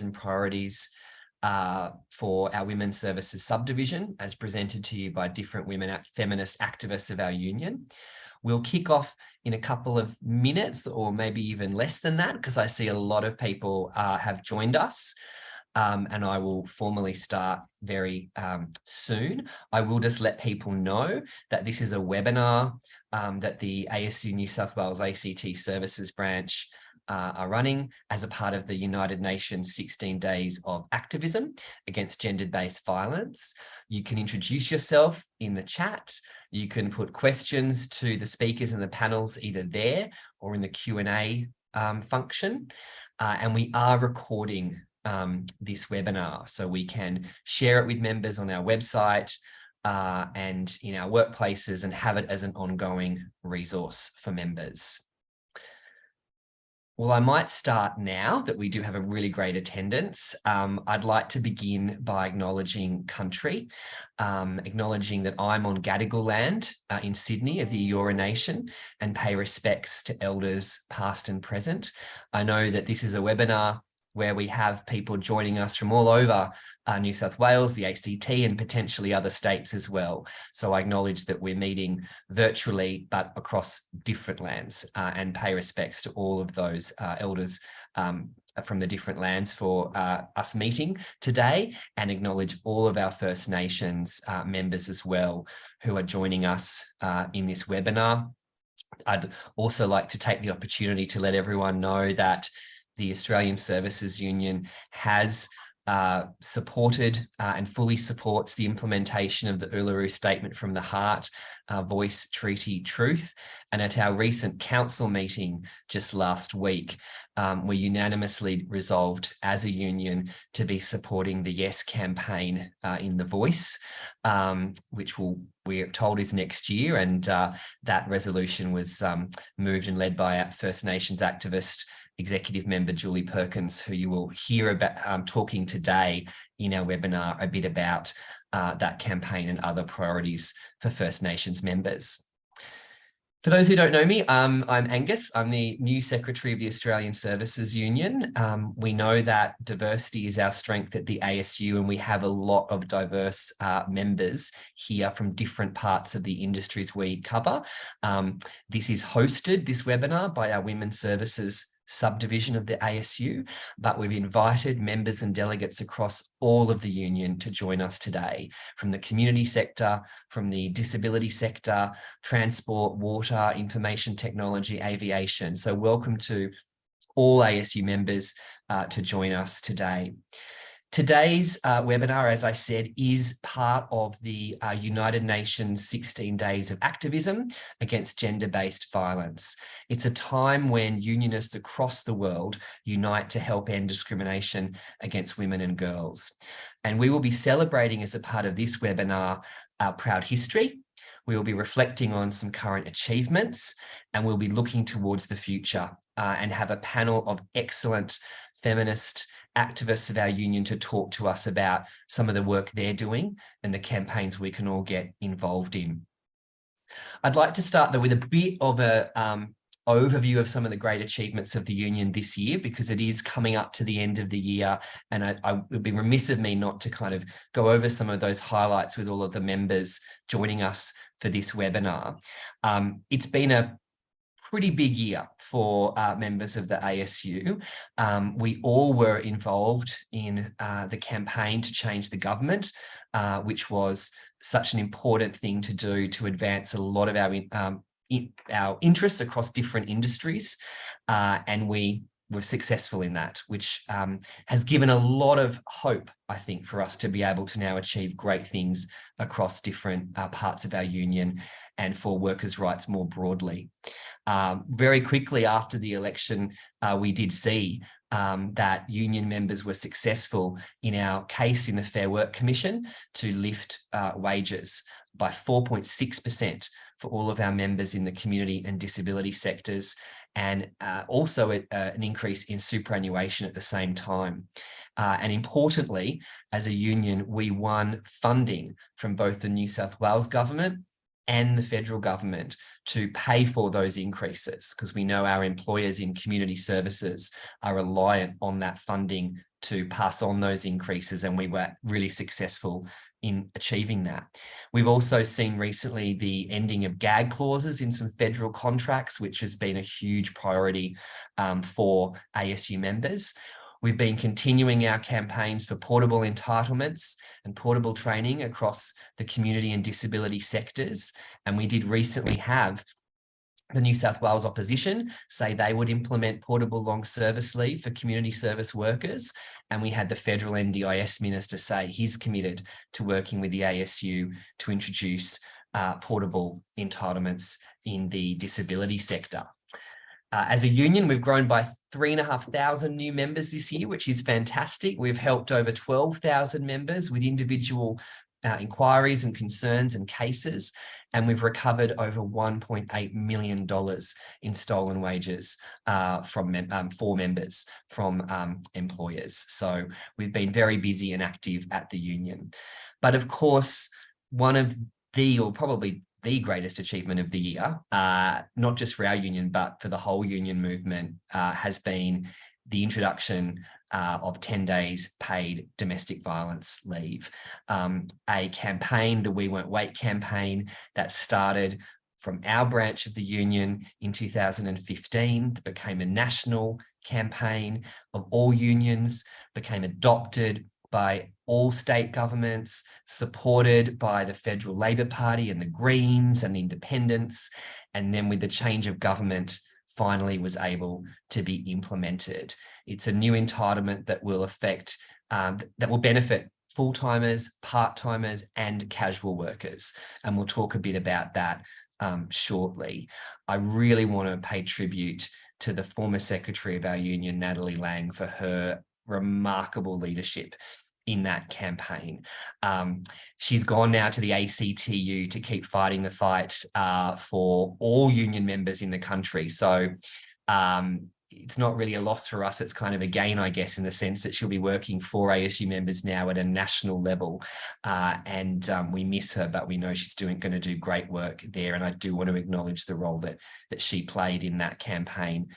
and priorities for our Women's Services subdivision, as presented to you by different feminist activists of our union. We'll kick off in a couple of minutes, or maybe even less than that, because I see a lot of people have joined us. And I will formally start very soon. I will just let people know that this is a webinar that the ASU New South Wales ACT Services branch are running as a part of the United Nations 16 Days of Activism Against Gender-Based Violence. You can introduce yourself in the chat. You can put questions to the speakers and the panels either there or in the Q&A function. And we are recording this webinar, so we can share it with members on our website and in our workplaces, and have it as an ongoing resource for members. Well, I might start now that we do have a really great attendance. I'd like to begin by acknowledging country, acknowledging that I'm on Gadigal land in Sydney of the Eora Nation, and pay respects to elders past and present. I know that this is a webinar where we have people joining us from all over New South Wales, the ACT, and potentially other states as well. So I acknowledge that we're meeting virtually, but across different lands, and pay respects to all of those elders from the different lands for us meeting today, and acknowledge all of our First Nations members as well who are joining us in this webinar. I'd also like to take the opportunity to let everyone know that the Australian Services Union has supported and fully supports the implementation of the Uluru Statement from the Heart, Voice, Treaty, Truth. And at our recent council meeting just last week, we unanimously resolved as a union to be supporting the Yes campaign in the Voice, which we're told is next year. And that resolution was moved and led by our First Nations activist, Executive Member Julie Perkins, who you will hear about talking today in our webinar a bit about that campaign and other priorities for First Nations members. For those who don't know me, I'm Angus. I'm the new Secretary of the Australian Services Union. We know that diversity is our strength at the ASU, and we have a lot of diverse members here from different parts of the industries we cover. This is hosted, this webinar, by our Women's Services subdivision of the ASU, but we've invited members and delegates across all of the union to join us today, from the community sector, from the disability sector, transport, water, information technology, aviation. So welcome to all ASU members to join us today. Today's webinar, as I said, is part of the United Nations 16 Days of Activism Against Gender-Based Violence. It's a time when unionists across the world unite to help end discrimination against women and girls. And we will be celebrating, as a part of this webinar, our proud history. We will be reflecting on some current achievements, and we'll be looking towards the future and have a panel of excellent feminist activists of our union to talk to us about some of the work they're doing and the campaigns we can all get involved in. I'd like to start though with a bit of a overview of some of the great achievements of the union this year, because it is coming up to the end of the year, and I would be remiss of me not to kind of go over some of those highlights with all of the members joining us for this webinar. It's been a pretty big year for members of the ASU. We all were involved in the campaign to change the government, which was such an important thing to do to advance a lot of our interests across different industries. And we were successful in that, which has given a lot of hope, I think, for us to be able to now achieve great things across different parts of our union and for workers' rights more broadly. Very quickly after the election, we did see that union members were successful in our case in the Fair Work Commission to lift wages by 4.6% for all of our members in the community and disability sectors, and also an increase in superannuation at the same time. And importantly, as a union, we won funding from both the New South Wales government and the federal government to pay for those increases, because we know our employers in community services are reliant on that funding to pass on those increases, and we were really successful in achieving that. We've also seen recently the ending of gag clauses in some federal contracts, which has been a huge priority for ASU members. We've been continuing our campaigns for portable entitlements and portable training across the community and disability sectors. And we did recently have the New South Wales opposition say they would implement portable long service leave for community service workers. And we had the federal NDIS minister say he's committed to working with the ASU to introduce portable entitlements in the disability sector. As a union, we've grown by 3,500 new members this year, which is fantastic. We've helped over 12,000 members with individual inquiries and concerns and cases. And we've recovered over $1.8 million in stolen wages for members from employers. So we've been very busy and active at the union. But of course, one of the, or probably the greatest achievement of the year, not just for our union, but for the whole union movement, has been the introduction of 10 days paid domestic violence leave, a campaign, the We Won't Wait campaign, that started from our branch of the union in 2015, that became a national campaign of all unions, became adopted by all state governments, supported by the Federal Labor Party and the Greens and the Independents, and then with the change of government, finally was able to be implemented. It's a new entitlement that will affect, that will benefit full-timers, part-timers, and casual workers. And we'll talk a bit about that shortly. I really want to pay tribute to the former secretary of our union, Natalie Lang, for her remarkable leadership in that campaign. She's gone now to the ACTU to keep fighting the fight for all union members in the country. So it's not really a loss for us. It's kind of a gain, I guess, in the sense that she'll be working for ASU members now at a national level. And we miss her, but we know she's going to do great work there. And I do want to acknowledge the role that she played in that campaign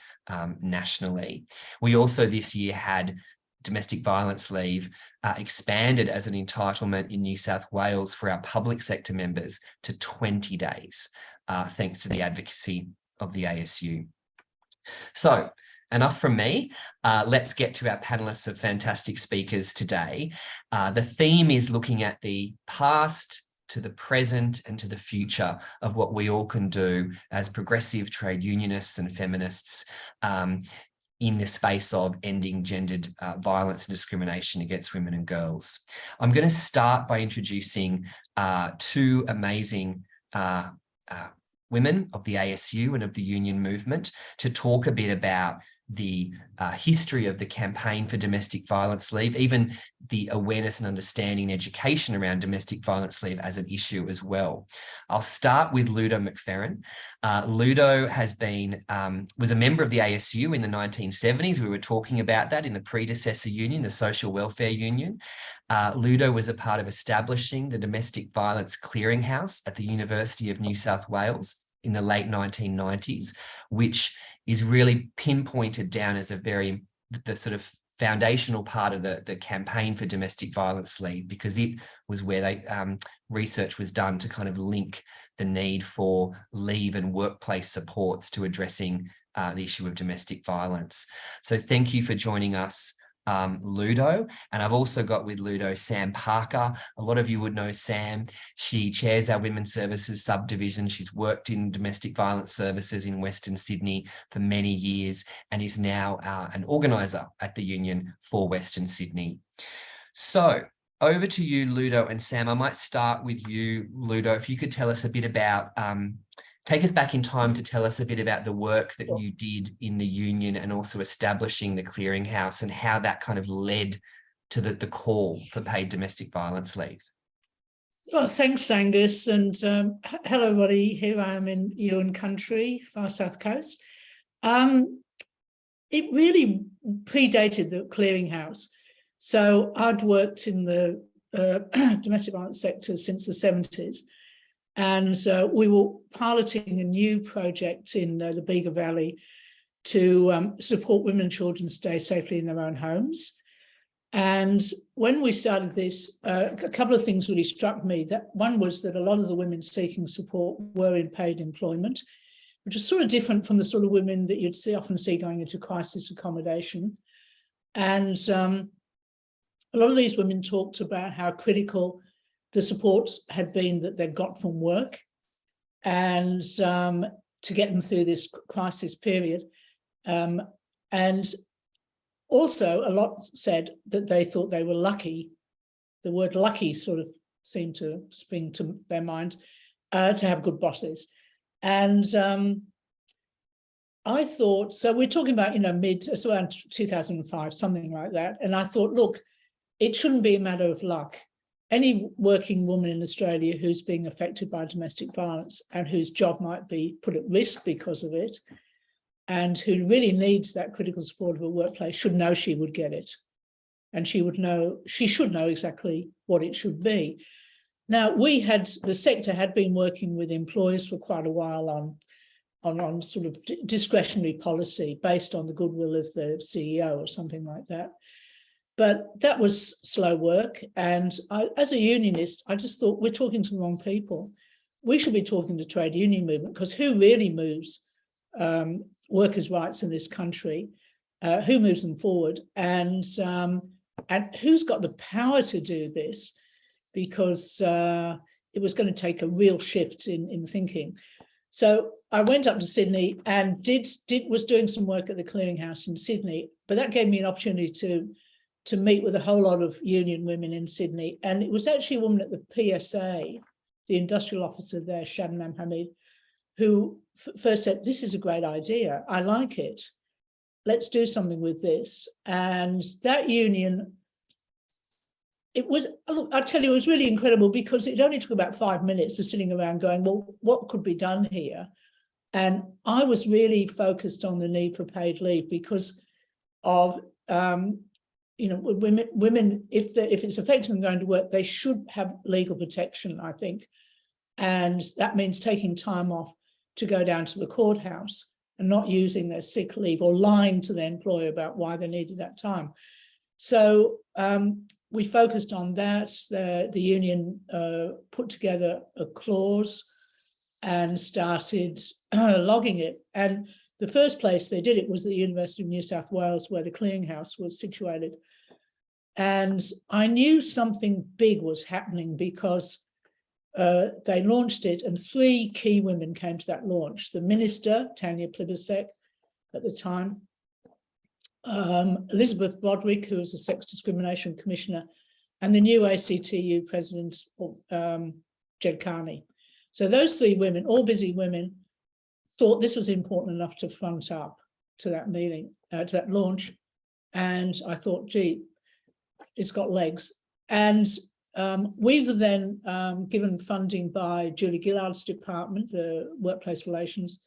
nationally. We also this year had domestic violence leave expanded as an entitlement in New South Wales for our public sector members to 20 days, thanks to the advocacy of the ASU. So enough from me. Let's get to our panelists of fantastic speakers today. The theme is looking at the past, to the present, and to the future of what we all can do as progressive trade unionists and feminists in the space of ending gendered violence and discrimination against women and girls. I'm going to start by introducing two amazing women of the ASU and of the union movement to talk a bit about the history of the campaign for domestic violence leave, even the awareness and understanding and education around domestic violence leave as an issue as well. I'll start with Ludo McFerrin. Ludo was a member of the ASU in the 1970s. We were talking about that in the predecessor union, the Social Welfare Union. Ludo was a part of establishing the Domestic Violence Clearinghouse at the University of New South Wales in the late 1990s, which is really pinpointed down as the sort of foundational part of the campaign for domestic violence leave, because it was where research was done to kind of link the need for leave and workplace supports to addressing the issue of domestic violence. So thank you for joining us, Ludo. And I've also got with Ludo Sam Parker. A lot of you would know Sam. She chairs our Women's Services subdivision. She's worked in domestic violence services in Western Sydney for many years and is now an organiser at the union for Western Sydney. So over to you, Ludo and Sam. I might start with you, Ludo. If you could tell us a bit about take us back in time to tell us a bit about the work that you did in the union and also establishing the clearinghouse and how that kind of led to the call for paid domestic violence leave. Well, thanks, Angus. And hello, everybody. Here I am in Ewan country, far south coast. It really predated the clearinghouse. So I'd worked in the domestic violence sector since the 70s. And we were piloting a new project in the Bega Valley to support women and children stay safely in their own homes. And when we started this, a couple of things really struck me. That one was that a lot of the women seeking support were in paid employment, which is sort of different from the sort of women that you'd often see going into crisis accommodation. And a lot of these women talked about how critical the support had been that they'd got from work, and to get them through this crisis period. And also a lot said that they thought they were lucky. The word lucky sort of seemed to spring to their mind, to have good bosses. And I thought, so we're talking about, it's around 2005, something like that. And I thought, look, it shouldn't be a matter of luck. Any working woman in Australia who's being affected by domestic violence and whose job might be put at risk because of it, and who really needs that critical support of a workplace, should know she would get it. And she should know exactly what it should be. Now, the sector had been working with employers for quite a while on sort of discretionary policy based on the goodwill of the CEO or something like that. But that was slow work. And as a unionist, I just thought, we're talking to the wrong people. We should be talking to trade union movement, because who really moves workers' rights in this country, who moves them forward, and who's got the power to do this, because it was going to take a real shift in thinking. So I went up to Sydney and was doing some work at the Clearinghouse in Sydney, but that gave me an opportunity to meet with a whole lot of union women in Sydney. And it was actually a woman at the PSA, the industrial officer there, Shabnam Hamid, who first said, this is a great idea. I like it. Let's do something with this. And that union, I tell you, it was really incredible, because it only took about 5 minutes of sitting around going, well, what could be done here? And I was really focused on the need for paid leave because of, women, if it's affecting them going to work, they should have legal protection, I think. And that means taking time off to go down to the courthouse and not using their sick leave or lying to their employer about why they needed that time. So we focused on that. The union put together a clause and started logging it. And the first place they did it was the University of New South Wales, where the Clearinghouse was situated. And I knew something big was happening because they launched it, and 3 key women came to that launch. The minister, Tanya Plibersek, at the time, Elizabeth Broderick, who was the Sex Discrimination Commissioner, and the new ACTU President, Jed Carney. So those 3 women, all busy women, thought this was important enough to front up to that meeting, to that launch. And I thought, gee, it's got legs. And we were then given funding by Julie Gillard's department, the Workplace Relations,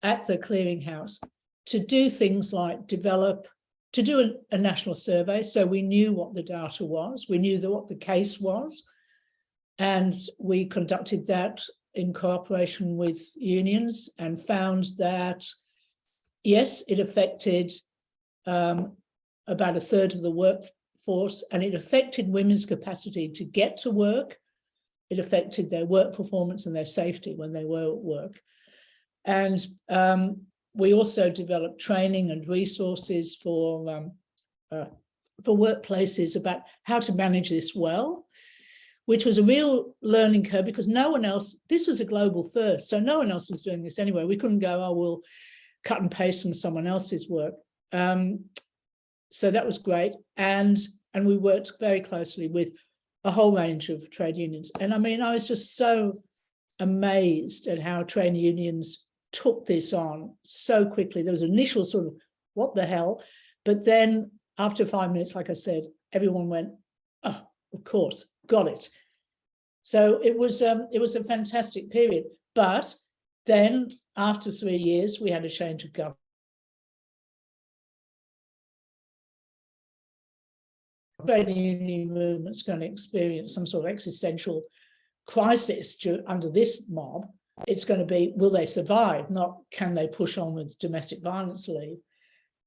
at the Clearinghouse, to do things like to do a national survey. So we knew what the data was, we knew what the case was, and we conducted that in cooperation with unions and found that, yes, it affected about 1/3 of the workforce, and it affected women's capacity to get to work. It affected their work performance and their safety when they were at work. And we also developed training and resources for workplaces about how to manage this well, which was a real learning curve, because no one else, this was a global first, so no one else was doing this anyway. We couldn't go, oh, we'll cut and paste from someone else's work. So that was great. And we worked very closely with a whole range of trade unions. And I mean, I was just so amazed at how trade unions took this on so quickly. There was initial sort of, what the hell? But then after 5 minutes, like I said, everyone went, oh, of course, got it. So it was a fantastic period. But then after 3 years, we had a change of government. Trade union movement's going to experience some sort of existential crisis under this mob. It's going to be, will they survive? Not can they push on with domestic violence leave?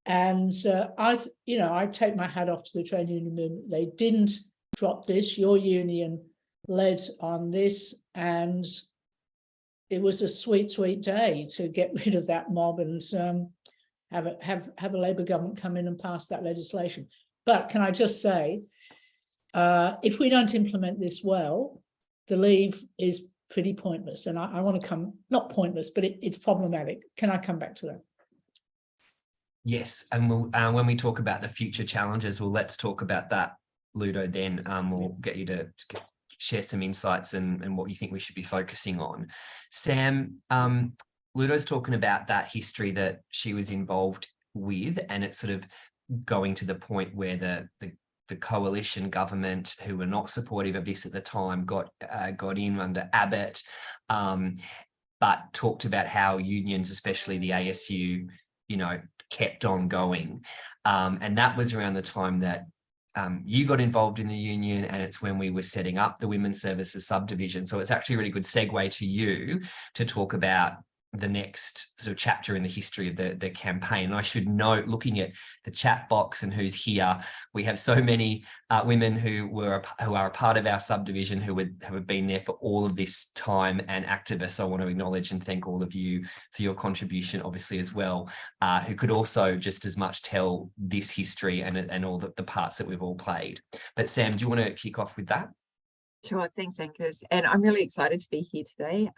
And I take my hat off to the trade union movement. They didn't drop this. Your union led on this, and it was a sweet, sweet day to get rid of that mob and have a Labour government come in and pass that legislation. But can I just say, if we don't implement this well, the leave is pretty pointless. And I want to come, not pointless, but it's problematic. Can I come back to that? Yes, and we'll, when we talk about the future challenges, well, let's talk about that, Ludo. Then we'll get you to share some insights and what you think we should be focusing on. Sam, Ludo's talking about that history that she was involved with, and it's sort of going to the point where the coalition government, who were not supportive of this at the time, got in under Abbott, but talked about how unions, especially the ASU, kept on going. And that was around the time that you got involved in the union, and it's when we were setting up the Women's Services subdivision. So it's actually a really good segue to you to talk about the next sort of chapter in the history of the campaign. And I should note, looking at the chat box and who's here, we have so many women who are a part of our subdivision who have been there for all of this time, and activists. I want to acknowledge and thank all of you for your contribution, obviously, as well, who could also just as much tell this history and all the parts that we've all played. But Sam, do you want to kick off with that? Sure, thanks, Angus. And I'm really excited to be here today.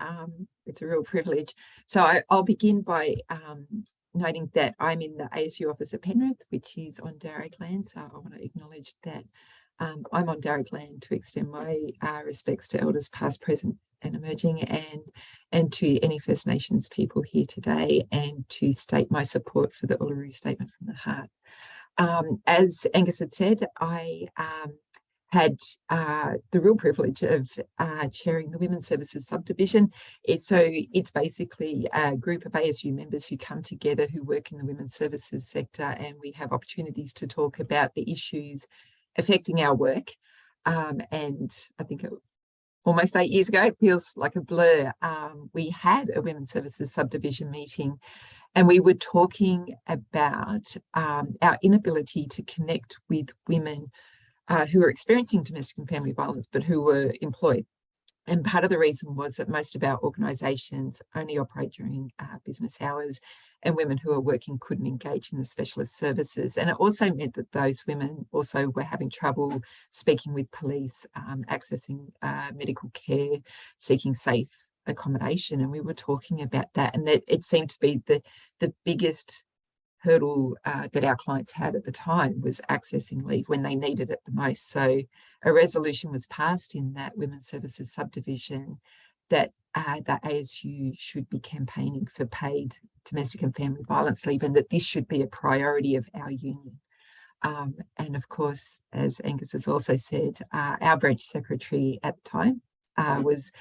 It's a real privilege. So I'll begin by noting that I'm in the ASU office at Penrith, which is on Darug land. So I want to acknowledge that I'm on Darug land to extend my respects to elders past, present and emerging, and to any First Nations people here today, and to state my support for the Uluru Statement from the Heart. As Angus had said, I had the real privilege of chairing the Women's Services subdivision. It's basically a group of ASU members who come together, who work in the women's services sector, and we have opportunities to talk about the issues affecting our work. And I think almost 8 years ago, it feels like a blur, we had a Women's Services subdivision meeting, and we were talking about our inability to connect with women who were experiencing domestic and family violence, but who were employed. And part of the reason was that most of our organisations only operate during business hours, and women who are working couldn't engage in the specialist services. And it also meant that those women also were having trouble speaking with police, accessing medical care, seeking safe accommodation. And we were talking about that, and that it seemed to be the biggest hurdle that our clients had at the time was accessing leave when they needed it the most. So a resolution was passed in that Women's Services subdivision that the ASU should be campaigning for paid domestic and family violence leave, and that this should be a priority of our union. And of course, as Angus has also said, our branch secretary at the time was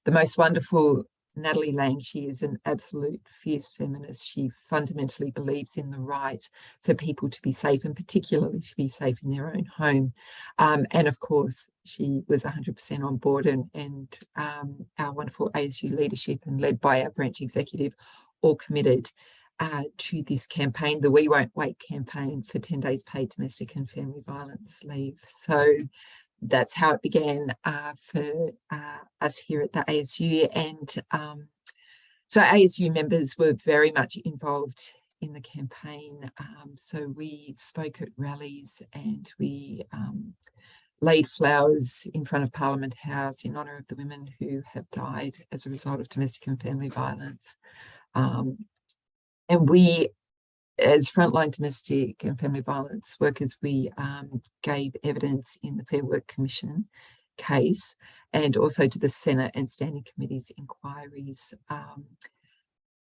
the most wonderful Natalie Lang. She is an absolute fierce feminist. She fundamentally believes in the right for people to be safe, and particularly to be safe in their own home. And of course, she was 100% on board, and our wonderful ASU leadership, and led by our branch executive, all committed to this campaign, the We Won't Wait campaign for 10 days paid domestic and family violence leave. So that's how it began for us here at the ASU. And so ASU members were very much involved in the campaign. So we spoke at rallies, and we laid flowers in front of Parliament House in honour of the women who have died as a result of domestic and family violence. And we, as frontline domestic and family violence workers, we gave evidence in the Fair Work Commission case, and also to the Senate and Standing Committee's inquiries.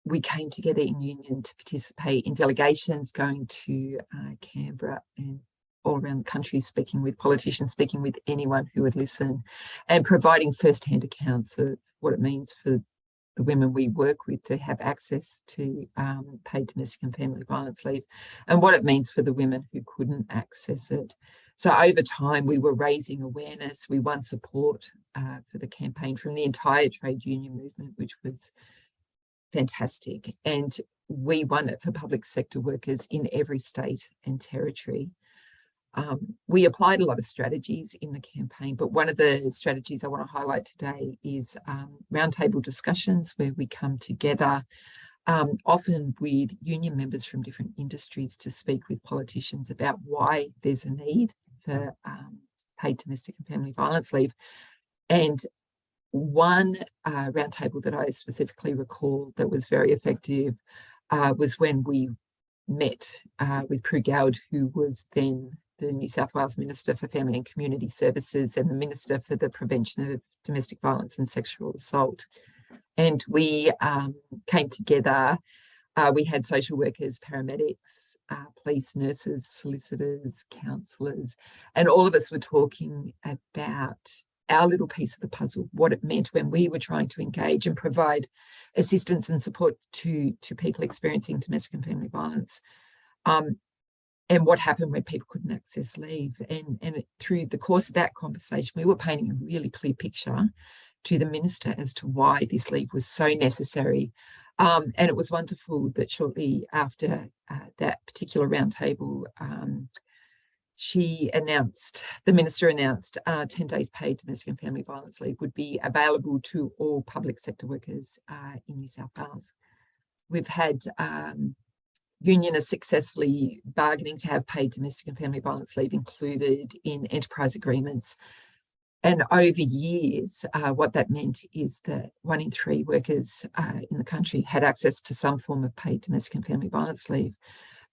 We came together in union to participate in delegations going to Canberra and all around the country, speaking with politicians, speaking with anyone who would listen, and providing first-hand accounts of what it means for the women we work with to have access to paid domestic and family violence leave, and what it means for the women who couldn't access it. So over time, we were raising awareness. We won support for the campaign from the entire trade union movement, which was fantastic. And we won it for public sector workers in every state and territory. We applied a lot of strategies in the campaign, but one of the strategies I want to highlight today is roundtable discussions where we come together, often with union members from different industries, to speak with politicians about why there's a need for paid domestic and family violence leave. And one roundtable that I specifically recall that was very effective was when we met with Prue Gowd, who was then the New South Wales Minister for Family and Community Services and the Minister for the Prevention of Domestic Violence and Sexual Assault. And we came together. We had social workers, paramedics, police, nurses, solicitors, counsellors, and all of us were talking about our little piece of the puzzle, what it meant when we were trying to engage and provide assistance and support to people experiencing domestic and family violence. And what happened when people couldn't access leave. And through the course of that conversation, we were painting a really clear picture to the minister as to why this leave was so necessary. And it was wonderful that shortly after that particular roundtable, the minister announced 10 days paid domestic and family violence leave would be available to all public sector workers in New South Wales. We've had unionists successfully bargaining to have paid domestic and family violence leave included in enterprise agreements. And over years, what that meant is that 1 in 3 workers in the country had access to some form of paid domestic and family violence leave.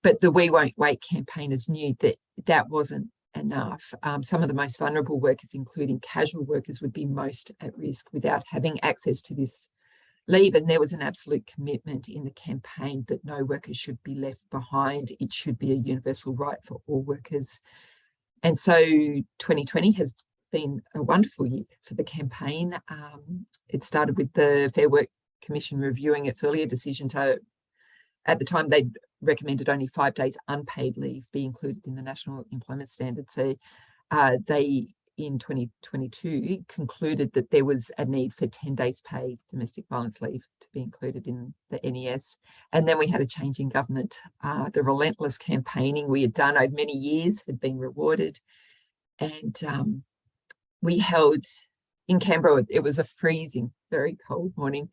But the We Won't Wait campaigners knew that that wasn't enough. Some of the most vulnerable workers, including casual workers, would be most at risk without having access to this leave. And there was an absolute commitment in the campaign that no workers should be left behind. It should be a universal right for all workers. And so 2020 has been a wonderful year for the campaign. It started with the Fair Work Commission reviewing its earlier decision to, at the time they'd recommended only 5 days unpaid leave be included in the National Employment Standards. So they, in 2022, concluded that there was a need for 10 days paid domestic violence leave to be included in the NES. And then we had a change in government. The relentless campaigning we had done over many years had been rewarded. And we held in Canberra, it was a freezing, very cold morning.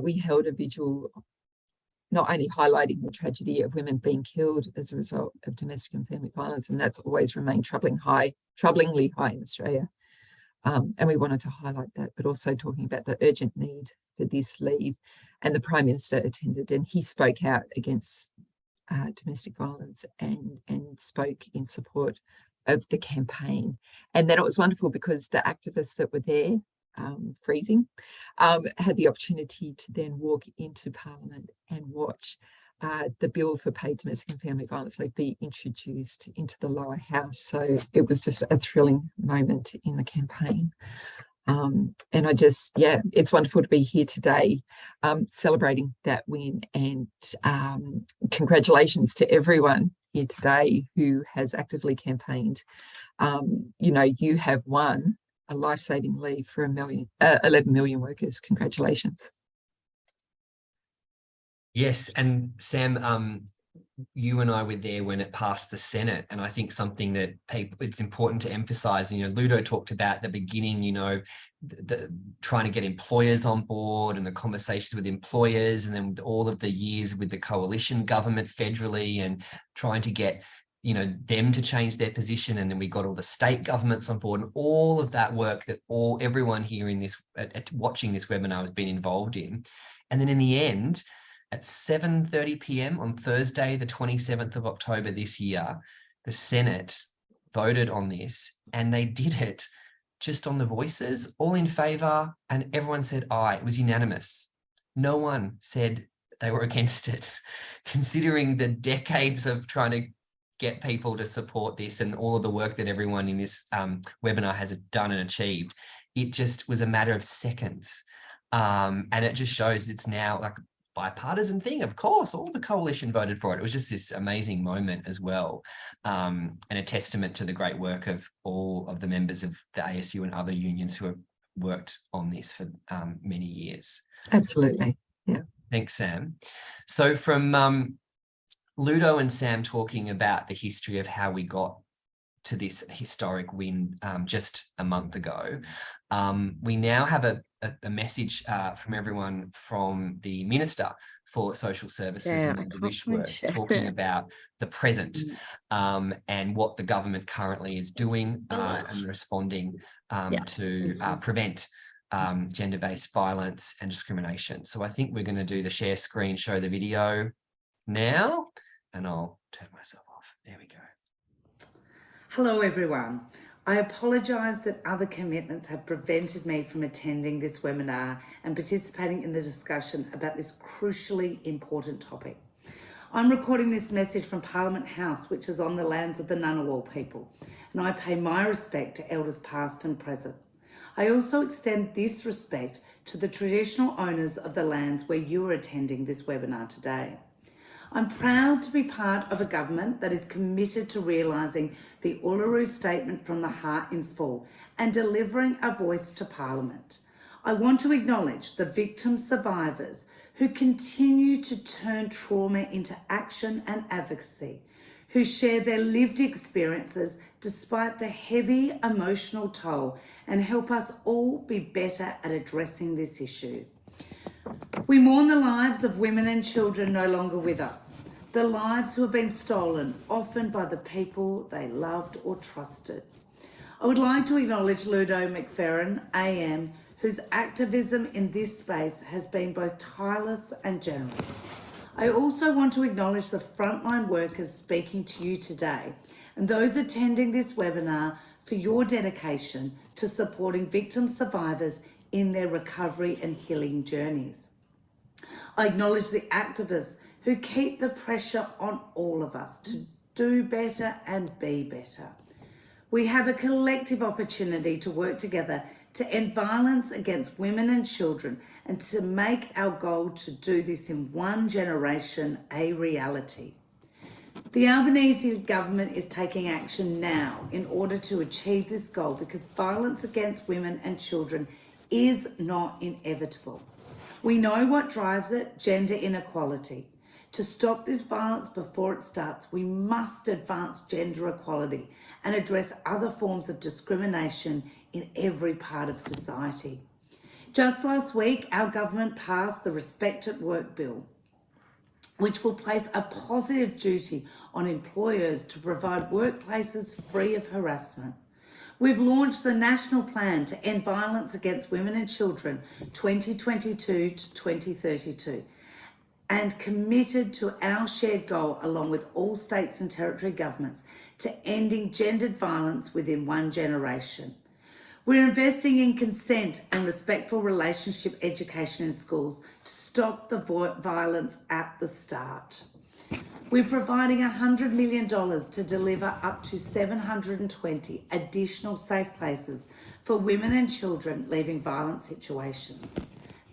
We held a vigil not only highlighting the tragedy of women being killed as a result of domestic and family violence, and that's always remained troublingly high in Australia. And we wanted to highlight that, but also talking about the urgent need for this leave. And the Prime Minister attended and he spoke out against domestic violence and spoke in support of the campaign. And then it was wonderful because the activists that were there, freezing, had the opportunity to then walk into Parliament and watch the bill for paid domestic and family violence leave be introduced into the lower house. So it was just a thrilling moment in the campaign. And it's wonderful to be here today celebrating that win, and congratulations to everyone here today who has actively campaigned. You have won a life-saving leave for 11 million workers. Congratulations. Yes, and Sam, you and I were there when it passed the Senate, and I think something that it's important to emphasize, Ludo talked about at the beginning, the trying to get employers on board and the conversations with employers, and then all of the years with the coalition government federally and trying to get them to change their position, and then we got all the state governments on board, and all of that work that everyone here in this watching this webinar has been involved in. And then in the end, at 7:30 p.m. on Thursday, the 27th of October this year, the Senate voted on this, and they did it just on the voices, all in favour, and everyone said aye. It was unanimous. No one said they were against it, considering the decades of trying to get people to support this and all of the work that everyone in this webinar has done and achieved. It just was a matter of seconds. And it just shows it's now like a bipartisan thing. Of course, all the coalition voted for it. It was just this amazing moment as well, and a testament to the great work of all of the members of the ASU and other unions who have worked on this for many years. Absolutely. Yeah. Thanks, Sam. So from Ludo and Sam talking about the history of how we got to this historic win just a month ago, we now have a message from everyone from the Minister for Social Services and Linda Wishworth talking about the present and what the government currently is doing and responding to prevent gender-based violence and discrimination. So I think we're going to do the share screen, show the video now, and I'll turn myself off. There we go. Hello everyone. I apologise that other commitments have prevented me from attending this webinar and participating in the discussion about this crucially important topic. I'm recording this message from Parliament House, which is on the lands of the Ngunnawal people, and I pay my respect to elders past and present. I also extend this respect to the traditional owners of the lands where you are attending this webinar today. I'm proud to be part of a government that is committed to realising the Uluru Statement from the Heart in full and delivering a voice to Parliament. I want to acknowledge the victim survivors who continue to turn trauma into action and advocacy, who share their lived experiences despite the heavy emotional toll and help us all be better at addressing this issue. We mourn the lives of women and children no longer with us, the lives who have been stolen, often by the people they loved or trusted. I would like to acknowledge Ludo McFerrin, AM, whose activism in this space has been both tireless and generous. I also want to acknowledge the frontline workers speaking to you today and those attending this webinar for your dedication to supporting victim survivors in their recovery and healing journeys. I acknowledge the activists who keep the pressure on all of us to do better and be better. We have a collective opportunity to work together to end violence against women and children and to make our goal to do this in one generation a reality. The Albanese government is taking action now in order to achieve this goal because violence against women and children is not inevitable. We know what drives it: gender inequality. To stop this violence before it starts, we must advance gender equality and address other forms of discrimination in every part of society. Just last week, our government passed the Respect at Work Bill, which will place a positive duty on employers to provide workplaces free of harassment. We've launched the National Plan to End Violence Against Women and Children 2022 to 2032 and committed to our shared goal, along with all states and territory governments, to ending gendered violence within one generation. We're investing in consent and respectful relationship education in schools to stop the violence at the start. We're providing $100 million to deliver up to 720 additional safe places for women and children leaving violent situations.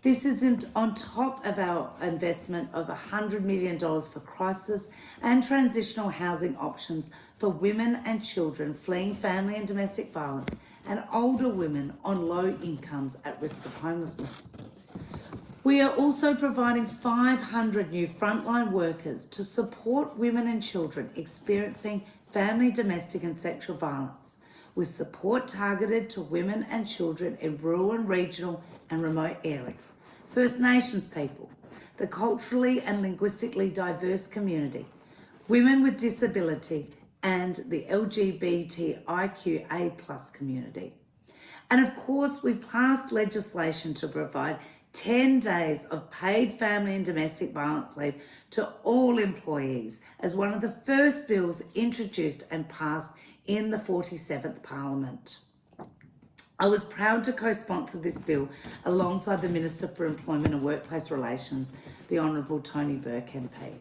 This is on top of our investment of $100 million for crisis and transitional housing options for women and children fleeing family and domestic violence and older women on low incomes at risk of homelessness. We are also providing 500 new frontline workers to support women and children experiencing family, domestic and sexual violence, with support targeted to women and children in rural and regional and remote areas, First Nations people, the culturally and linguistically diverse community, women with disability and the LGBTIQA+ community. And of course, we passed legislation to provide 10 days of paid family and domestic violence leave to all employees as one of the first bills introduced and passed in the 47th Parliament. I was proud to co-sponsor this bill alongside the Minister for Employment and Workplace Relations, the Honourable Tony Burke MP.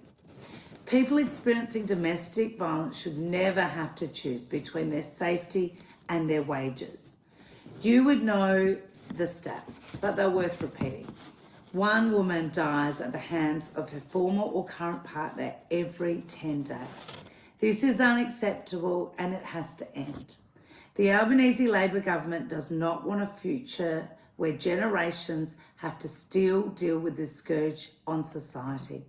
People experiencing domestic violence should never have to choose between their safety and their wages. You would know the stats, but they're worth repeating. One woman dies at the hands of her former or current partner every 10 days. This is unacceptable and it has to end. The Albanese Labor government does not want a future where generations have to still deal with this scourge on society.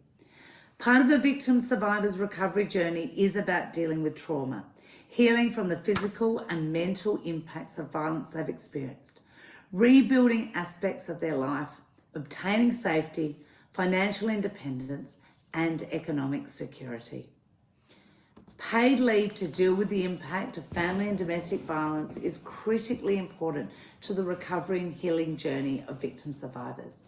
Part of a victim survivor's recovery journey is about dealing with trauma, healing from the physical and mental impacts of violence they've experienced, rebuilding aspects of their life, obtaining safety, financial independence, and economic security. Paid leave to deal with the impact of family and domestic violence is critically important to the recovery and healing journey of victim survivors.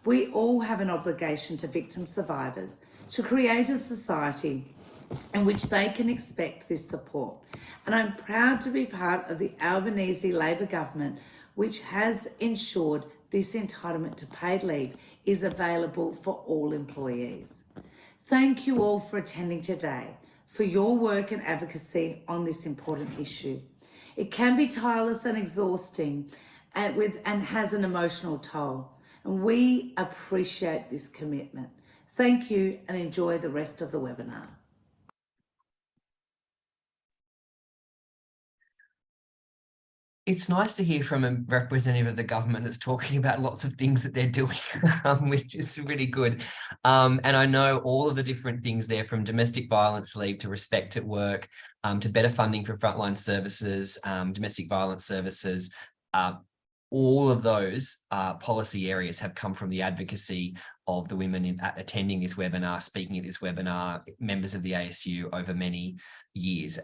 We all have an obligation to victim survivors to create a society in which they can expect this support. And I'm proud to be part of the Albanese Labor government, which has ensured this entitlement to paid leave is available for all employees. Thank you all for attending today, for your work and advocacy on this important issue. It can be tireless and exhausting and has an emotional toll, and we appreciate this commitment. Thank you and enjoy the rest of the webinar. It's nice to hear from a representative of the government that's talking about lots of things that they're doing, which is really good. And I know all of the different things there, from domestic violence leave to respect at work, to better funding for frontline services, domestic violence services. All of those policy areas have come from the advocacy of the women attending this webinar, speaking at this webinar, members of the ASU over many years.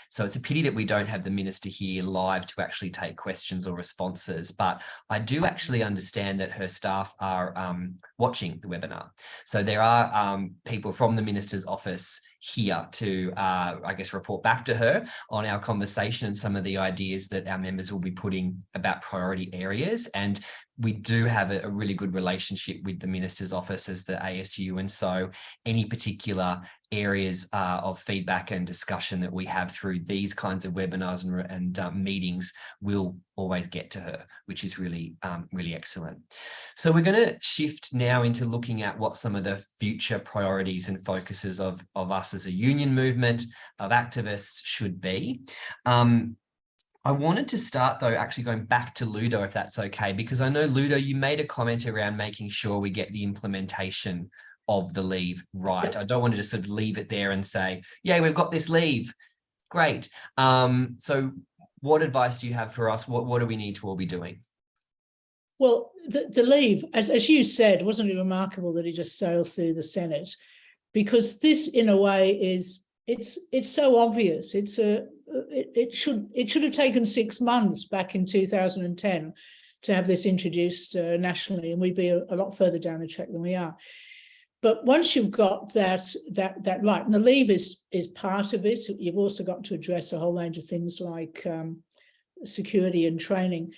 So it's a pity that we don't have the minister here live to actually take questions or responses, but I do actually understand that her staff are watching the webinar. So there are people from the minister's office here to, I guess, report back to her on our conversation and some of the ideas that our members will be putting about priority areas. And we do have a really good relationship with the minister's office as the ASU. And so any particular areas of feedback and discussion that we have through these kinds of webinars and meetings will always get to her, which is really, really excellent. So we're going to shift now into looking at what some of the future priorities and focuses of us as a union movement, of activists, should be. I wanted to start, though, actually going back to Ludo, if that's okay, because I know, Ludo, you made a comment around making sure we get the implementation of the leave right. I don't want to just sort of leave it there and say, yeah, we've got this leave. Great. So what advice do you have for us? What do we need to all be doing? Well, the leave, as you said, wasn't it remarkable that it just sailed through the Senate? Because this, in a way, it's so obvious. It should have taken 6 months back in 2010 to have this introduced nationally, and we'd be a lot further down the track than we are. But once you've got that right, and the leave is part of it, you've also got to address a whole range of things like security and training,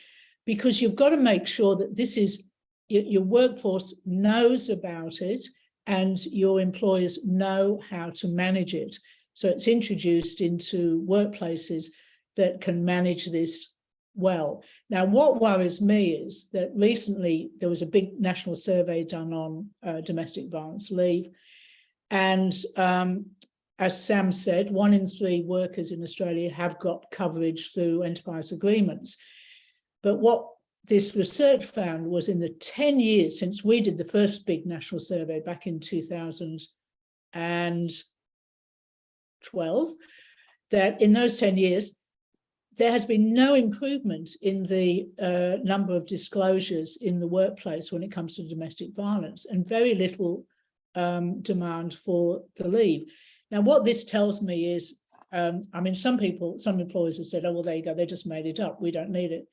because you've got to make sure that this is your workforce knows about it and your employers know how to manage it. So it's introduced into workplaces that can manage this well. Now, what worries me is that recently there was a big national survey done on domestic violence leave. And as Sam said, 1 in 3 workers in Australia have got coverage through enterprise agreements. But what this research found was, in the 10 years since we did the first big national survey back in 2012, that in those 10 years, there has been no improvement in the number of disclosures in the workplace when it comes to domestic violence, and very little demand for the leave. Now, what this tells me is, I mean, some employers have said, oh, well, there you go, they just made it up, we don't need it.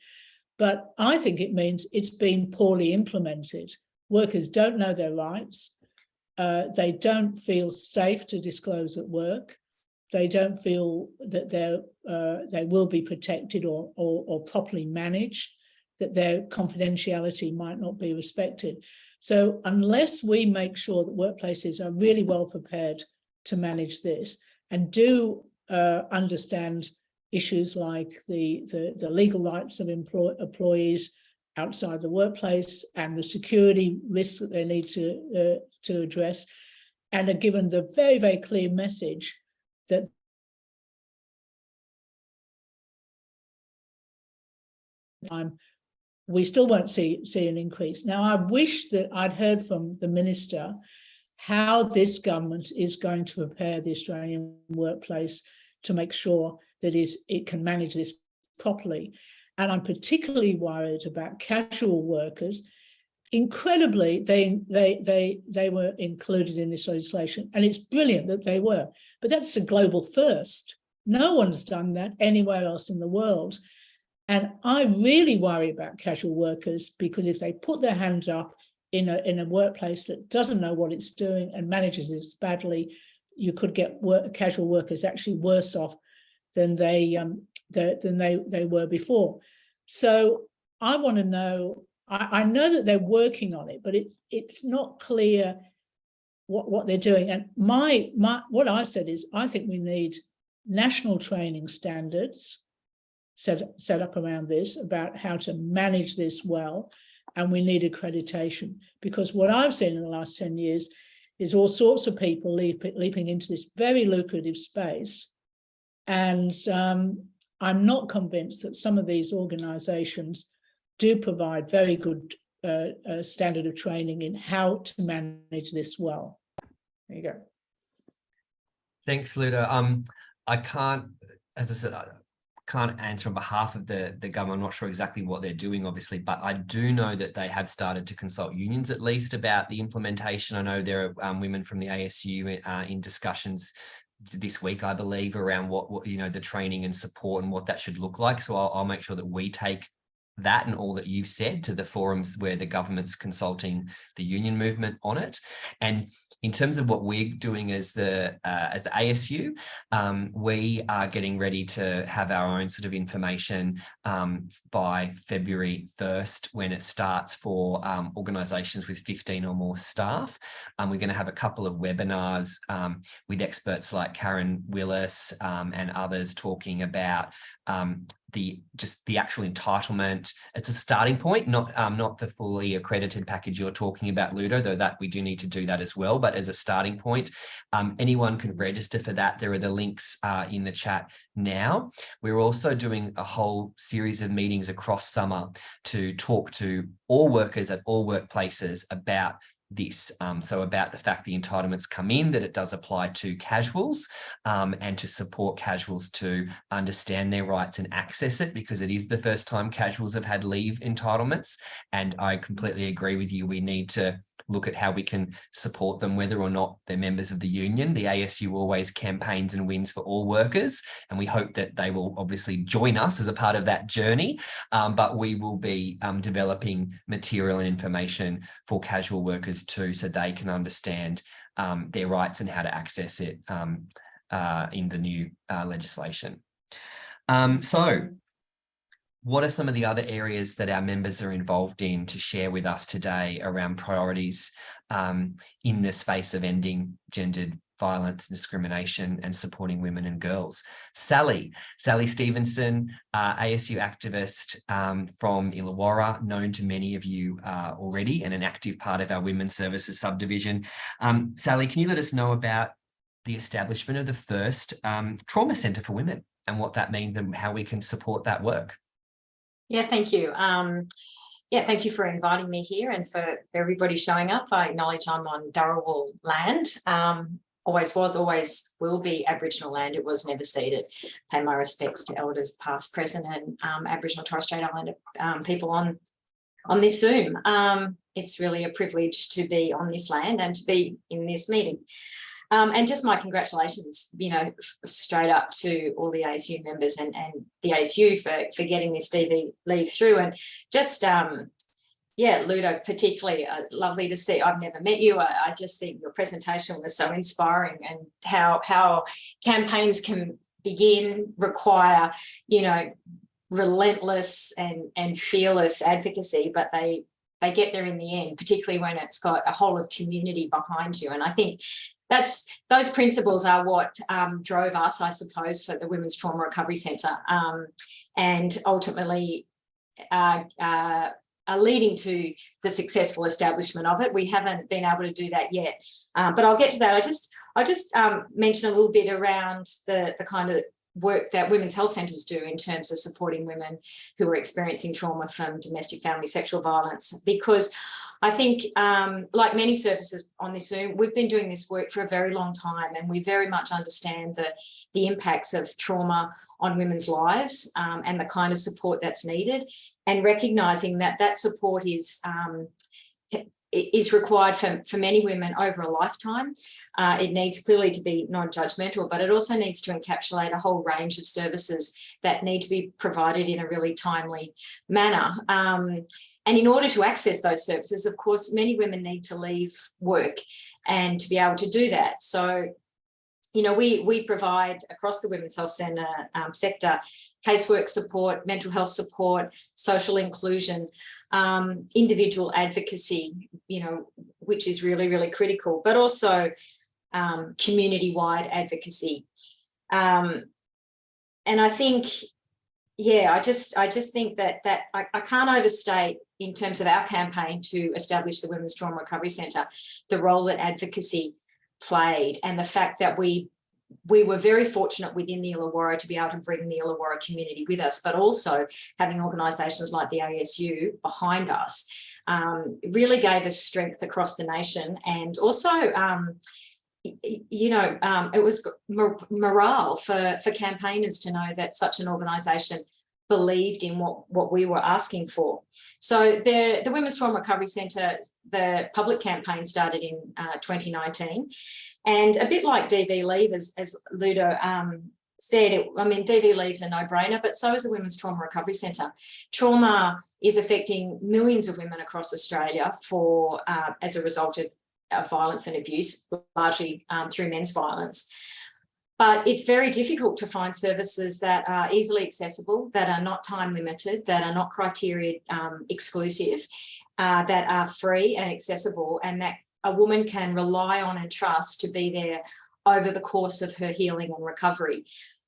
But I think it means it's been poorly implemented. Workers don't know their rights. They don't feel safe to disclose at work. They don't feel that they will be protected or properly managed, that their confidentiality might not be respected. So unless we make sure that workplaces are really well prepared to manage this and do understand issues like the legal rights of employees outside the workplace and the security risks that they need to address, and are given the very, very clear message that time we still won't see an increase. Now, I wish that I'd heard from the minister how this government is going to prepare the Australian workplace to make sure that it can manage this properly. And I'm particularly worried about casual workers. Incredibly, they were included in this legislation, and it's brilliant that they were, but that's a global first. No one's done that anywhere else in the world. And I really worry about casual workers, because if they put their hands up in a workplace that doesn't know what it's doing and manages this badly, you could get casual workers actually worse off than they were before. So I want to know, I know that they're working on it, but it's not clear what they're doing. And what I've said is, I think we need national training standards set up around this, about how to manage this well, and we need accreditation, because what I've seen in the last 10 years is all sorts of people leaping into this very lucrative space. And I'm not convinced that some of these organisations do provide very good standard of training in how to manage this well. There you go. Thanks, Luda. I can't, as I said, I can't answer on behalf of the government. I'm not sure exactly what they're doing, obviously, but I do know that they have started to consult unions at least about the implementation. I know there are women from the ASU in discussions this week, I believe, around what the training and support and what that should look like. So I'll make sure that we take that and all that you've said to the forums where the government's consulting the union movement on it. And in terms of what we're doing as the ASU, we are getting ready to have our own sort of information by February 1st, when it starts for organisations with 15 or more staff. We're going to have a couple of webinars with experts like Karen Willis and others talking about the actual entitlement. It's a starting point, not the fully accredited package you're talking about, Ludo, though that we do need to do that as well. But as a starting point, anyone can register for that. There are the links in the chat now. We're also doing a whole series of meetings across summer to talk to all workers at all workplaces about this. So about the fact the entitlements come in, that it does apply to casuals, and to support casuals to understand their rights and access it, because it is the first time casuals have had leave entitlements. And I completely agree with you. We need to look at how we can support them, whether or not they're members of the union. The ASU always campaigns and wins for all workers, and we hope that they will obviously join us as a part of that journey. But we will be developing material and information for casual workers too, so they can understand their rights and how to access it in the new legislation. So what are some of the other areas that our members are involved in to share with us today around priorities in the space of ending gendered violence, discrimination, and supporting women and girls? Sally Stevenson, ASU activist from Illawarra, known to many of you already, and an active part of our Women's Services subdivision. Sally, can you let us know about the establishment of the first trauma centre for women and what that means and how we can support that work? Yeah, thank you. Thank you for inviting me here and for everybody showing up. I acknowledge I'm on Dharawal land. Always was, always will be Aboriginal land. It was never ceded. Pay my respects to elders past, present, and Aboriginal Torres Strait Islander people on this Zoom. It's really a privilege to be on this land and to be in this meeting. And just my congratulations, straight up to all the ASU members and the ASU for getting this DV leave through. And just, Ludo, particularly lovely to see. I've never met you. I just think your presentation was so inspiring, and how campaigns can require, relentless and fearless advocacy, but they get there in the end, particularly when it's got a whole of community behind you. And I think those principles are what drove us, I suppose, for the Women's Trauma Recovery Centre, and ultimately are leading to the successful establishment of it. We haven't been able to do that yet, but I'll get to that. I just mention a little bit around the kind of work that women's health centres do in terms of supporting women who are experiencing trauma from domestic, family, sexual violence. Because I think, like many services on this Zoom, we've been doing this work for a very long time, and we very much understand the impacts of trauma on women's lives, and the kind of support that's needed, and recognising that that support is required for many women over a lifetime. It needs clearly to be non-judgmental, but it also needs to encapsulate a whole range of services that need to be provided in a really timely manner. And in order to access those services, of course, many women need to leave work and to be able to do that. So, you know, we provide across the Women's Health Centre sector casework support, mental health support, social inclusion, individual advocacy, you know, which is really, really critical, but also community-wide advocacy. And I think, yeah, I just think that I can't overstate, in terms of our campaign to establish the Women's Trauma Recovery Centre, the role that advocacy played, and the fact that we were very fortunate within the Illawarra to be able to bring the Illawarra community with us, but also having organisations like the ASU behind us really gave us strength across the nation. And also, you know, it was morale for campaigners to know that such an organisation believed in what we were asking for. So the Women's Trauma Recovery Centre, the public campaign started in 2019. And a bit like DV Leave, as Ludo said, I mean, DV Leave's a no-brainer, but so is the Women's Trauma Recovery Centre. Trauma is affecting millions of women across Australia as a result of violence and abuse, largely through men's violence. But it's very difficult to find services that are easily accessible, that are not time limited, that are not criteria exclusive, that are free and accessible, and that a woman can rely on and trust to be there over the course of her healing and recovery.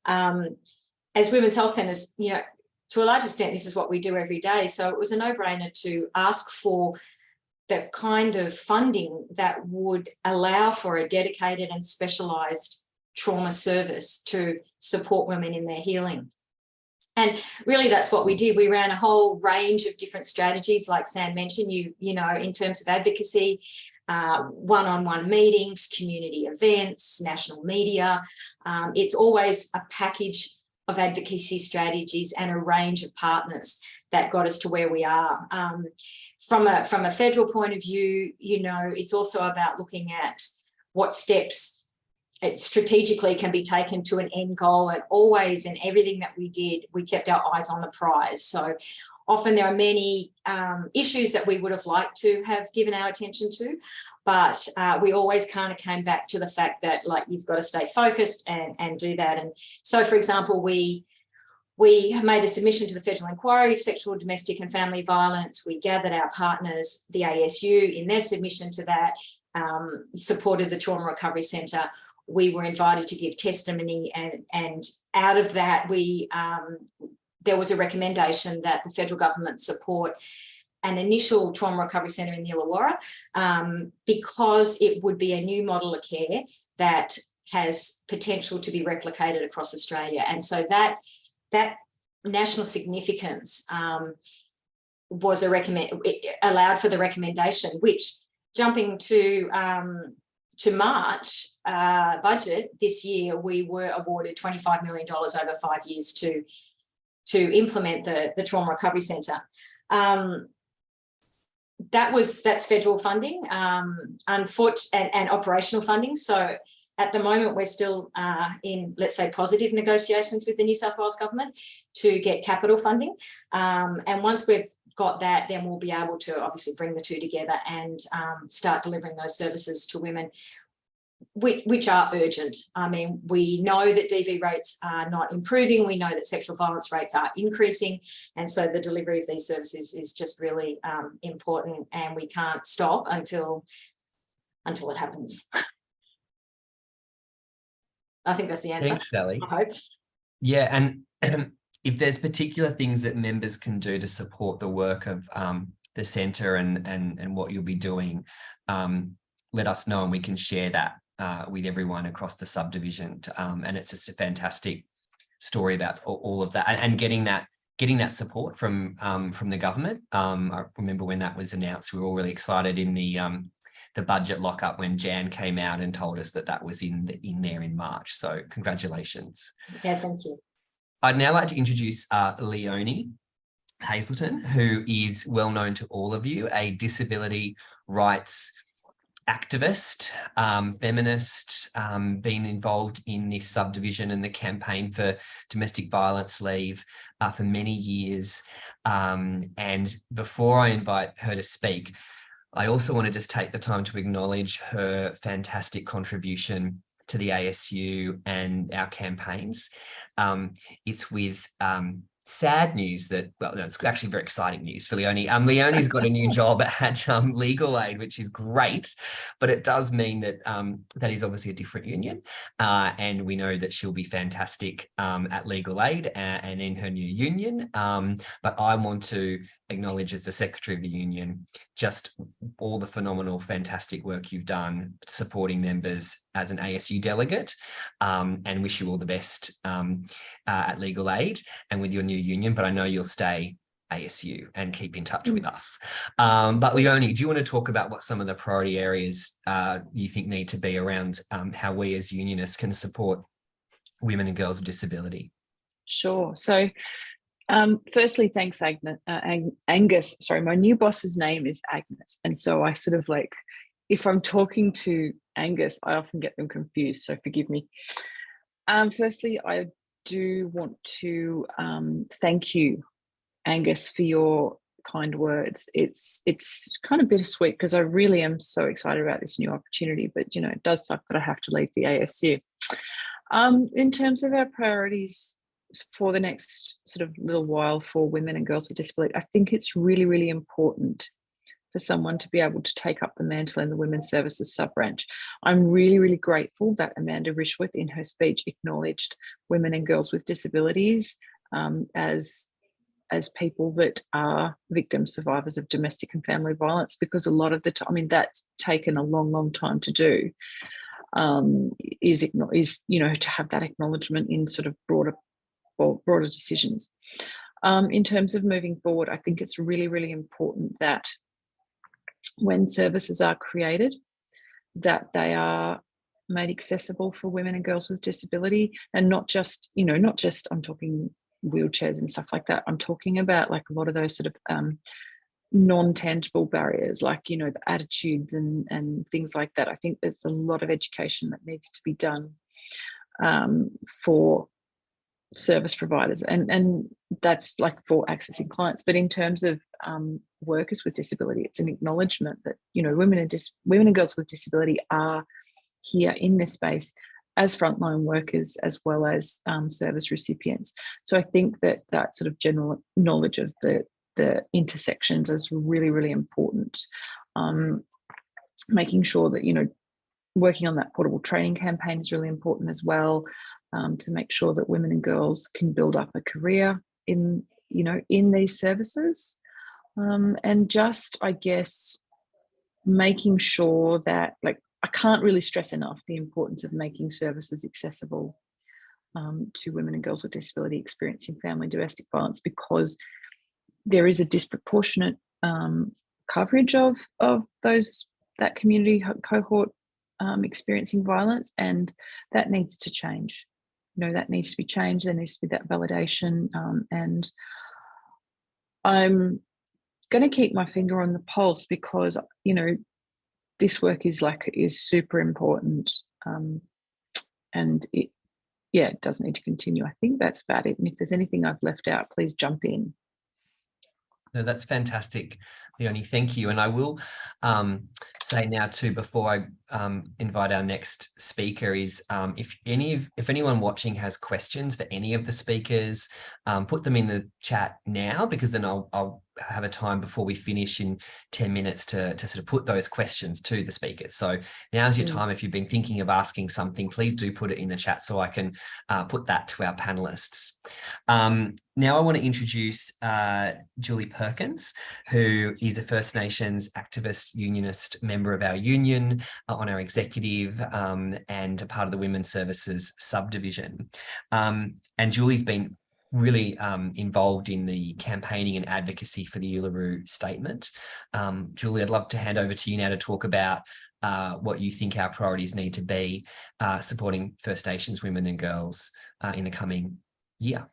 As Women's Health Centres, you know, to a large extent, this is what we do every day. So it was a no-brainer to ask for the kind of funding that would allow for a dedicated and specialised trauma service to support women in their healing. And really that's what we did. We ran a whole range of different strategies, like Sam mentioned, you know, in terms of advocacy, one-on-one meetings, community events, national media. It's always a package of advocacy strategies and a range of partners that got us to where we are. From a federal point of view, you know, it's also about looking at what steps strategically can be taken to an end goal, and always in everything that we did, we kept our eyes on the prize. So often there are many issues that we would have liked to have given our attention to, but we always kind of came back to the fact that, like, you've got to stay focused and do that. And so, for example, we made a submission to the Federal Inquiry, Sexual, Domestic and Family Violence. We gathered our partners, the ASU, in their submission to that, supported the Trauma Recovery Centre. We were invited to give testimony, and out of that, there was a recommendation that the federal government support an initial trauma recovery centre in the Illawarra, because it would be a new model of care that has potential to be replicated across Australia. And so that national significance was allowed for the recommendation, which, jumping to March budget this year, we were awarded $25 million over 5 years to implement the Trauma Recovery Centre. That's federal funding, and operational funding. So at the moment, we're still in, let's say, positive negotiations with the New South Wales government to get capital funding. And once we've got that, then we'll be able to obviously bring the two together and start delivering those services to women, which are urgent. I mean, we know that DV rates are not improving. We know that sexual violence rates are increasing. And so the delivery of these services is just really important, and we can't stop until it happens. I think that's the answer. Thanks, Sally. I hope. Yeah, and if there's particular things that members can do to support the work of the centre and what you'll be doing, let us know and we can share that with everyone across the subdivision. And it's just a fantastic story about all of that, and getting that support from the government. I remember when that was announced, we were all really excited in the budget lockup when Jan came out and told us that was in there in March. So congratulations. Yeah, thank you. I'd now like to introduce Leonie Hazelton, who is well known to all of you, a disability rights activist, feminist, been involved in this subdivision and the campaign for domestic violence leave for many years. And before I invite her to speak, I also want to just take the time to acknowledge her fantastic contribution to the ASU and our campaigns. It's with sad news that, well, no, it's actually very exciting news for Leonie. Leonie's got a new job at Legal Aid, which is great, but it does mean that that is obviously a different union. And we know that she'll be fantastic at Legal Aid and in her new union. But I want to acknowledge, as the Secretary of the Union, just all the phenomenal, fantastic work you've done supporting members as an ASU delegate, and wish you all the best at Legal Aid and with your new union. But I know you'll stay ASU and keep in touch with us. But Leonie, do you want to talk about what some of the priority areas you think need to be around how we as unionists can support women and girls with disability? Sure. So firstly, thanks, Angus. Sorry, my new boss's name is Agnes. And so I sort of like, if I'm talking to Angus, I often get them confused. So forgive me. Firstly, I do want to thank you, Angus, for your kind words. It's kind of bittersweet because I really am so excited about this new opportunity, but it does suck that I have to leave the ASU. In terms of our priorities for the next sort of little while for women and girls with disability, I think it's really, really important for someone to be able to take up the mantle in the Women's Services sub-branch. I'm really, really grateful that Amanda Rishworth in her speech acknowledged women and girls with disabilities as people that are victim survivors of domestic and family violence, because a lot of the time, that's taken a long, long time to do, is to have that acknowledgement in sort of broader decisions. In terms of moving forward, I think it's really, really important that when services are created, that they are made accessible for women and girls with disability, and not just I'm talking wheelchairs and stuff like that. I'm talking about like a lot of those sort of non-tangible barriers, like the attitudes and things like that. I think there's a lot of education that needs to be done for service providers, and that's like for accessing clients. But in terms of workers with disability, it's an acknowledgement that women and girls with disability are here in this space as frontline workers as well as service recipients. So I think that sort of general knowledge of the intersections is really, really important. Making sure that working on that portable training campaign is really important as well, to make sure that women and girls can build up a career in these services, and just, I guess, making sure that, like, I can't really stress enough the importance of making services accessible to women and girls with disability experiencing family domestic violence, because there is a disproportionate coverage of that community cohort experiencing violence, and that needs to change. That needs to be changed. There needs to be that validation, and I'm going to keep my finger on the pulse, because this work is super important, and it does need to continue. I think that's about it. And if there's anything I've left out, please jump in. No, that's fantastic, Leonie. Thank you. And I will say now too, before I invite our next speaker, is if anyone watching has questions for any of the speakers, put them in the chat now, because then I'll have a time before we finish in 10 minutes to sort of put those questions to the speakers. So now's your time. If you've been thinking of asking something, please do put it in the chat so I can put that to our panelists. Now I want to introduce Julie Perkins, who is a First Nations activist, unionist, member of our union, on our executive, and a part of the Women's Services subdivision. And Julie's been really involved in the campaigning and advocacy for the Uluru Statement. Julie, I'd love to hand over to you now to talk about what you think our priorities need to be supporting First Nations women and girls in the coming year.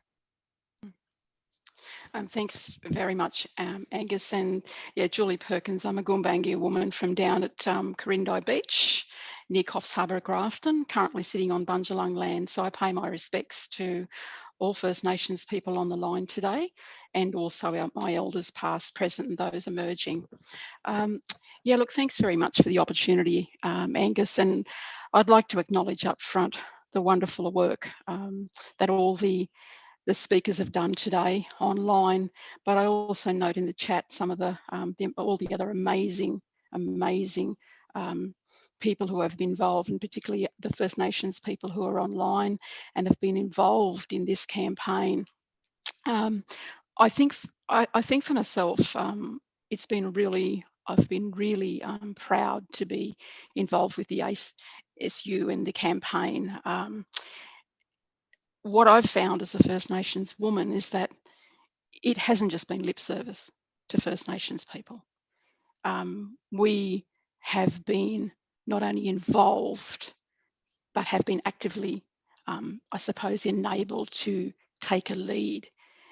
Thanks very much, Angus. And yeah, Julie Perkins, I'm a Goombangia woman from down at Corindi Beach, near Coffs Harbour, Grafton, currently sitting on Bundjalung land. So I pay my respects to all First Nations people on the line today, and also my elders past, present, and those emerging. Yeah, look, thanks very much for the opportunity, Angus. And I'd like to acknowledge up front the wonderful work that all the speakers have done today online, but I also note in the chat some of all the other amazing people who have been involved, and particularly the First Nations people who are online and have been involved in this campaign. I think for myself, it's been really, I've been really proud to be involved with the ASU and the campaign. What I've found as a First Nations woman is that it hasn't just been lip service to First Nations people. We have been not only involved, but have been actively, I suppose, enabled to take a lead.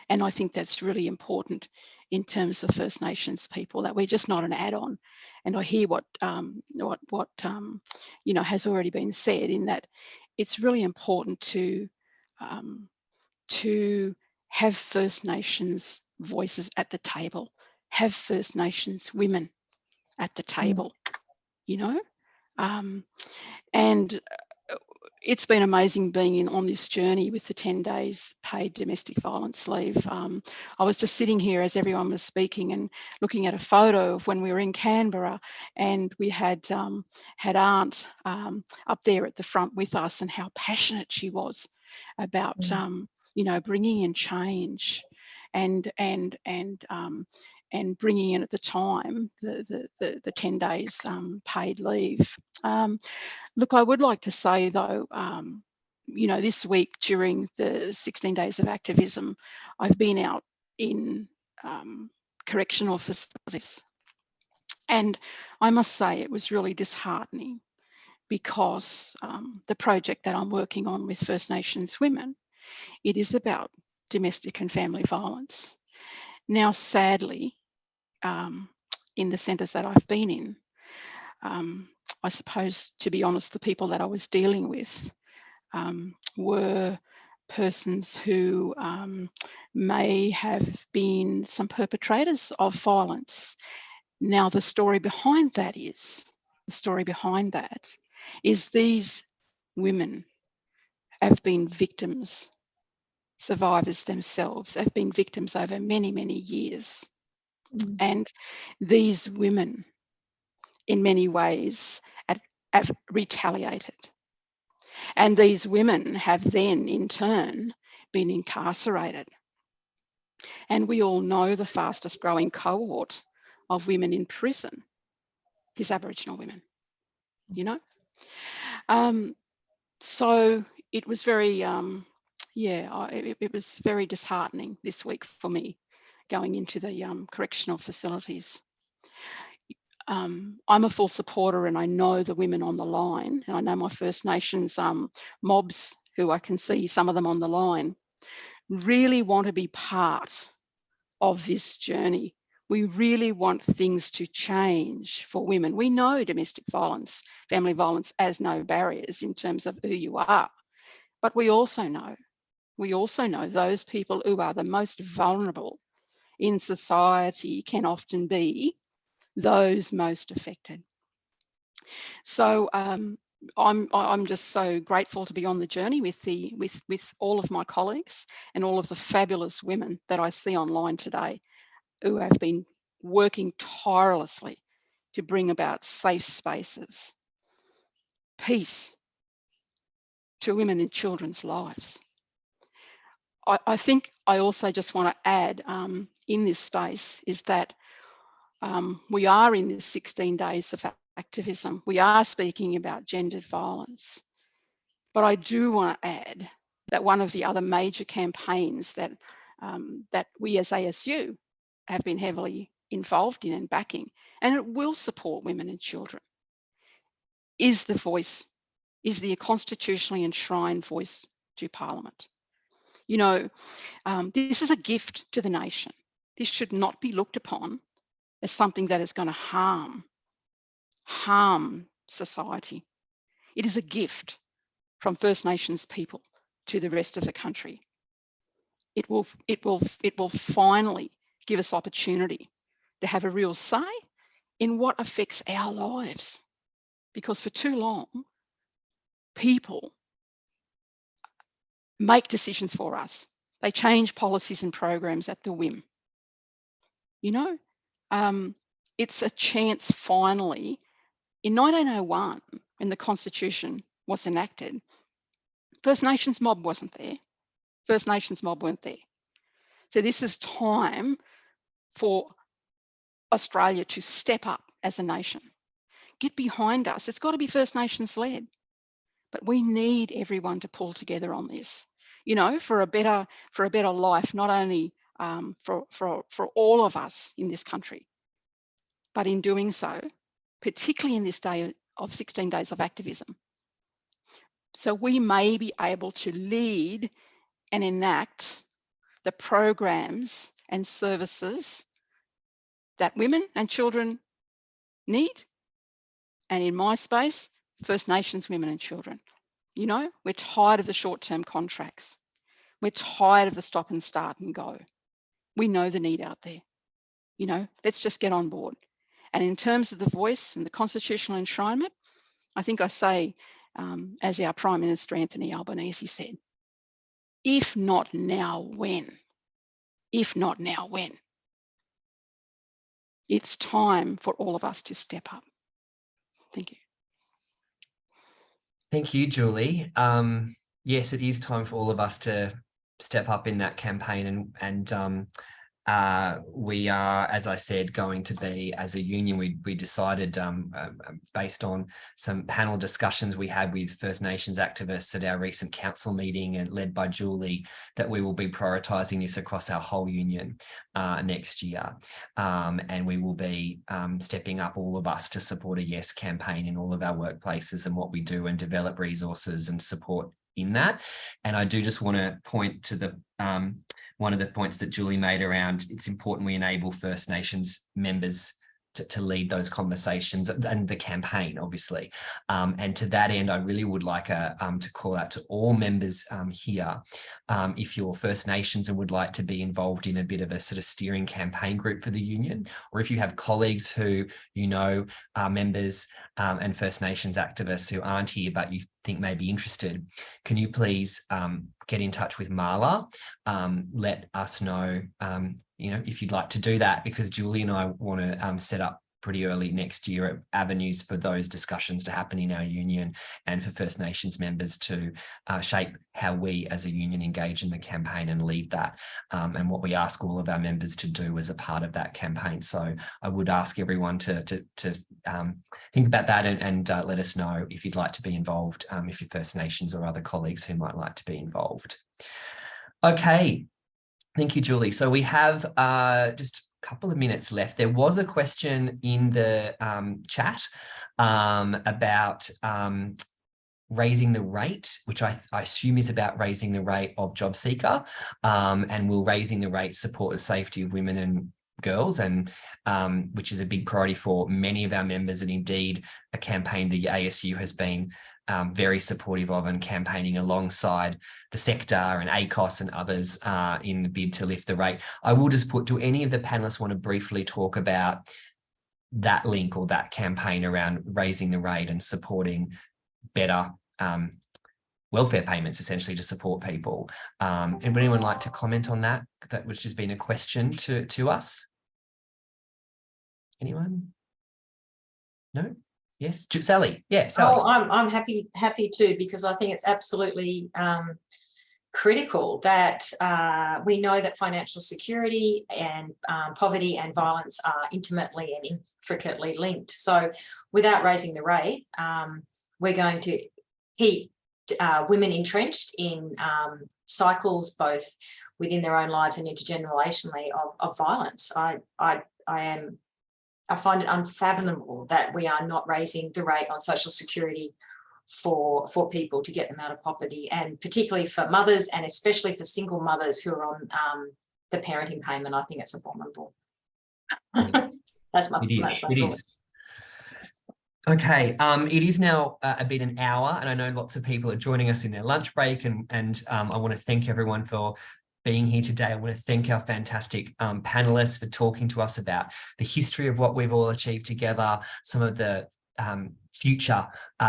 And I think that's really important in terms of First Nations people, that we're just not an add-on. And I hear what you know, has already been said, in that it's really important to have First Nations voices at the table, have First Nations women at the table, you know. And it's been amazing being on this journey with the 10 days paid domestic violence leave. I was just sitting here as everyone was speaking and looking at a photo of when we were in Canberra, and we had Aunt up there at the front with us, and how passionate she was about you know, bringing in change and bringing in, at the time, the 10 days paid leave. Look, I would like to say though, you know, this week during the 16 days of activism, I've been out in correctional facilities, and I must say it was really disheartening, because the project that I'm working on with First Nations women, it is about domestic and family violence. Now, sadly, in the centres that I've been in, I suppose, to be honest, the people that I was dealing with were persons who may have been some perpetrators of violence. Now, the story behind that is these women have been victims, survivors themselves, have been victims over many, many years. And these women, in many ways, have retaliated. And these women have then, in turn, been incarcerated. And we all know the fastest growing cohort of women in prison is Aboriginal women, you know? So it was very, it was very disheartening this week for me, going into the correctional facilities. I'm a full supporter, and I know the women on the line, and I know my First Nations mobs, who I can see some of them on the line, really want to be part of this journey. We really want things to change for women. We know domestic violence, family violence, as no barriers in terms of who you are, but we also know those people who are the most vulnerable in society can often be those most affected. So I'm just so grateful to be on the journey with all of my colleagues and all of the fabulous women that I see online today. who have been working tirelessly to bring about safe spaces, peace to women and children's lives. I think I also just want to add in this space is that we are in this 16 days of activism. We are speaking about gendered violence. But I do want to add that one of the other major campaigns that, that we as ASU have been heavily involved in and backing, and it will support women and children, is the voice, is the constitutionally enshrined voice to Parliament. You know, this is a gift to the nation. This should not be looked upon as something that is going to harm society. It is a gift from First Nations people to the rest of the country. It will finally give us opportunity to have a real say in what affects our lives. Because for too long, people make decisions for us. They change policies and programs at the whim. You know, it's a chance finally. In 1901, when the Constitution was enacted, First Nations mob wasn't there. First Nations mob weren't there. So this is time for Australia to step up as a nation. Get behind us. It's got to be First Nations led. But we need everyone to pull together on this, you know, for a better life, not only for all of us in this country, but in doing so, particularly in this day of 16 days of activism. So we may be able to lead and enact the programs and services that women and children need. And in my space, First Nations women and children. You know, we're tired of the short-term contracts. We're tired of the stop and start and go. We know the need out there. You know, let's just get on board. And in terms of the voice and the constitutional enshrinement, I think I say, as our Prime Minister Anthony Albanese said, if not now, when? If not now, when? It's time for all of us to step up. Thank you. Thank you, Julie. Yes, it is time for all of us to step up in that campaign, and we are, as I said, going to be, as a union, we decided based on some panel discussions we had with First Nations activists at our recent council meeting and led by Julie, that we will be prioritising this across our whole union next year. And we will be stepping up, all of us, to support a Yes campaign in all of our workplaces and what we do, and develop resources and support in that. And I do just want to point to the one of the points that Julie made around it's important we enable First Nations members to lead those conversations and the campaign, obviously. And to that end, I really would like to call out to all members here, if you're First Nations and would like to be involved in a bit of a sort of steering campaign group for the union, or if you have colleagues who you know are members and First Nations activists who aren't here but you think may be interested, can you please get in touch with Marla? Let us know, you know, if you'd like to do that, because Julie and I want to set up pretty early next year avenues for those discussions to happen in our union, and for First Nations members to shape how we as a union engage in the campaign and lead that, and what we ask all of our members to do as a part of that campaign. So I would ask everyone to think about that and let us know if you'd like to be involved, if you're First Nations or other colleagues who might like to be involved. Okay, thank you, Julie. So we have just couple of minutes left. There was a question in the chat about raising the rate, which I assume is about raising the rate of JobSeeker, and will raising the rate support the safety of women and girls, and which is a big priority for many of our members, and indeed a campaign the ASU has been very supportive of, and campaigning alongside the sector and ACOS and others in the bid to lift the rate. I will just put, do any of the panelists want to briefly talk about that link or that campaign around raising the rate and supporting better welfare payments, essentially, to support people? And would anyone like to comment on that, which has been a question to us? Anyone? No? Yes, Sally. Yeah, Sally. Oh, I'm happy too, because I think it's absolutely critical that we know that financial security and poverty and violence are intimately and intricately linked. So without raising the rate, we're going to keep women entrenched in cycles both within their own lives and intergenerationally of violence. I find it unfathomable that we are not raising the rate on social security for people to get them out of poverty, and particularly for mothers, and especially for single mothers who are on the parenting payment. I think it's abominable. That's my thoughts. Okay, it is now been an hour, and I know lots of people are joining us in their lunch break, and I want to thank everyone for being here today. I want to thank our fantastic panelists for talking to us about the history of what we've all achieved together, some of the future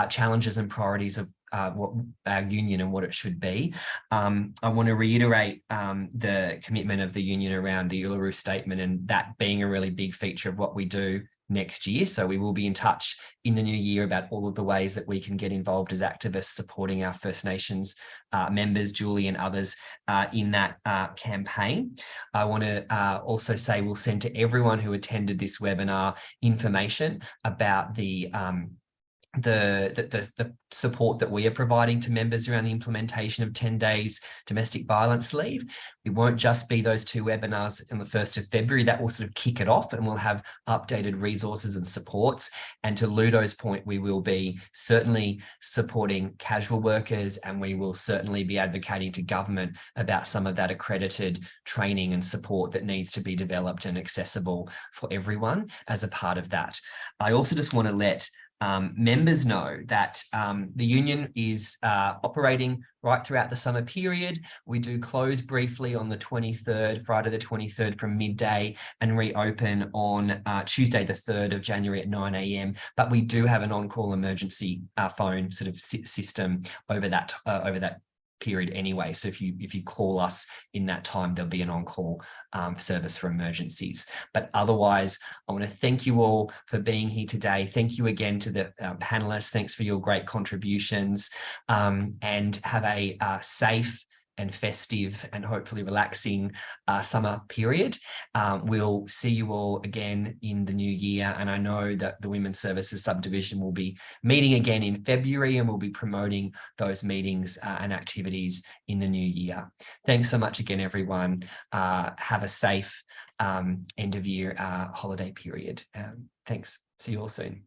challenges and priorities of what our union and what it should be. I want to reiterate the commitment of the union around the Uluru Statement, and that being a really big feature of what we do next year. So we will be in touch in the new year about all of the ways that we can get involved as activists supporting our First Nations members, Julie and others in that campaign. I want to also say we'll send to everyone who attended this webinar information about the support that we are providing to members around the implementation of 10 days domestic violence leave. It won't just be those 2 webinars on the 1st of February. That will sort of kick it off, and we'll have updated resources and supports. And to Ludo's point, we will be certainly supporting casual workers, and we will certainly be advocating to government about some of that accredited training and support that needs to be developed and accessible for everyone as a part of that. I also just want to let members know that the union is operating right throughout the summer period. We do close briefly on the 23rd, Friday the 23rd from midday, and reopen on Tuesday the 3rd of January at 9 a.m. But we do have an on-call emergency phone sort of system over that period anyway. So if you call us in that time, there'll be an on-call service for emergencies. But otherwise, I want to thank you all for being here today. Thank you again to the panelists. Thanks for your great contributions, and have a safe and festive and hopefully relaxing summer period. We'll see you all again in the new year. And I know that the Women's Services Subdivision will be meeting again in February, and we'll be promoting those meetings and activities in the new year. Thanks so much again, everyone. Have a safe end of year holiday period. Thanks. See you all soon.